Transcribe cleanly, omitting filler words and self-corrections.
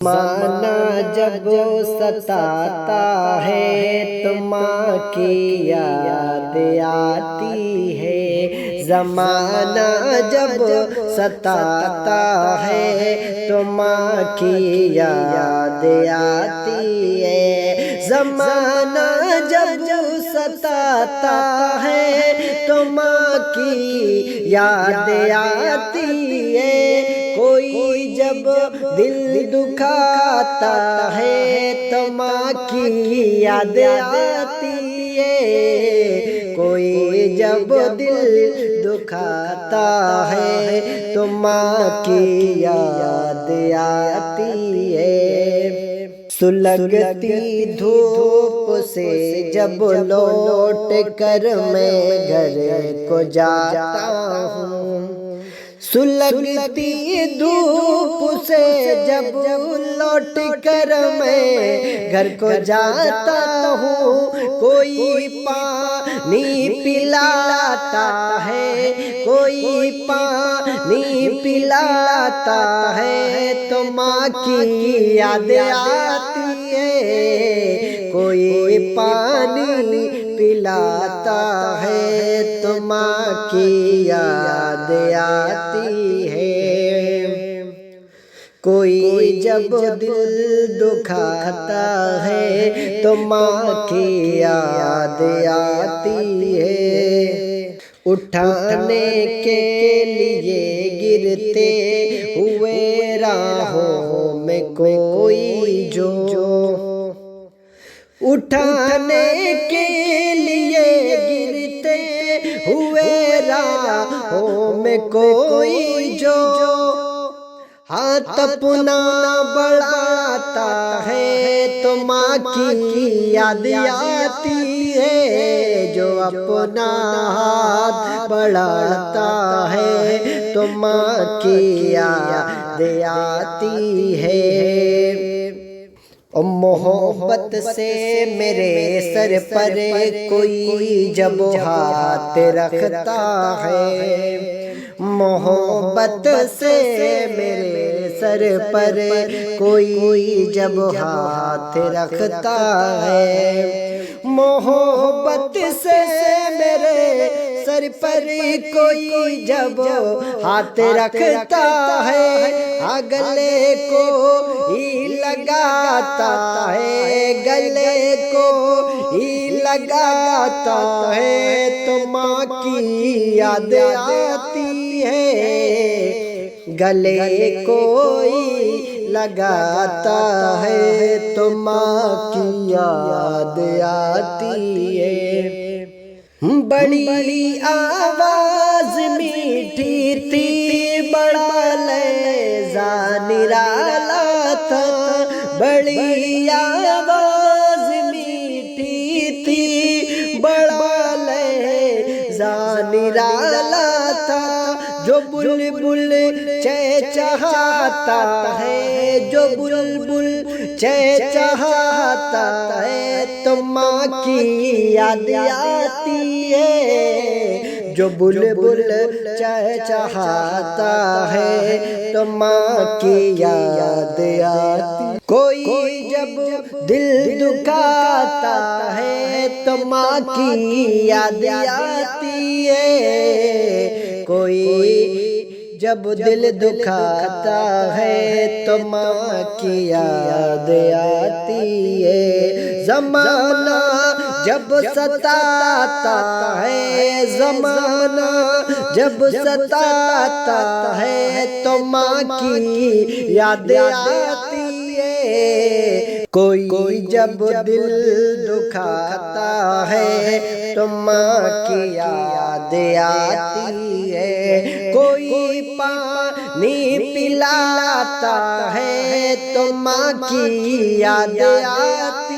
ज़माना जब सताता है तो माँ की याद आती है। ज़माना जब सताता है तो माँ की याद आती है। ज़माना जब सताता है तो माँ की याद आती है। कोई जब दिल दुखाता है तो माँ की याद आती है। कोई जब दिल दुखाता है तो माँ की याद आती है। सुलगती धूप से जब लौट कर मैं घर को जाता हूँ, सुलगती धूप से जब लौट कर मैं घर को जाता हूँ, कोई पानी पिलाता है, कोई पानी पिलाता है तो माँ की याद आती है। कोई पानी पिलाता है तो माँ की याद आती है। कोई जब दिल दुखाता है तो माँ की याद आती है। उठाने के लिए गिरते हुए राहों में कोई जो, उठाने के लिए गिरते हुए राहों में कोई जो हाथ अपना बढ़ाता है तो माँ की याद आती है। जो अपना हाथ बढ़ाता है तो माँ की याद आती है। और मोहब्बत से मेरे सर पर कोई जब हाथ रखता है, मोहब्बत से मेरे सर पर कोई जब हाथ रखता है, मोहब्बत से मेरे सर पर कोई जब हाथ रखता है, गले को ही लगाता है, गले को ही लगाता है तो माँ की याद आती है। गले को ही लगाता है तो माँ की याद आती है। बड़ी आवाज मीठी थी, बड़ा लहज़ा निराला था, बड़ी आवाज मीठी थी, बड़ा लहज़ा निराला था। जो बुलबुल चहचहाता है, जो बुलबुल चहचहाता है तो माँ की याद आती है। जो बुलबुल चहचहाता है तो माँ की याद आती। कोई जब दिल दुखाता है तो माँ की याद आती है। कोई जब दिल दुखाता है तो माँ की याद आती है। ज़माना जब सताता है, ज़माना जब सताता है तो माँ की याद आती है। कोई जब दिल दुखाता है तो माँ की याद आती है। कोई पानी पिलाता है तो माँ की याद आती है।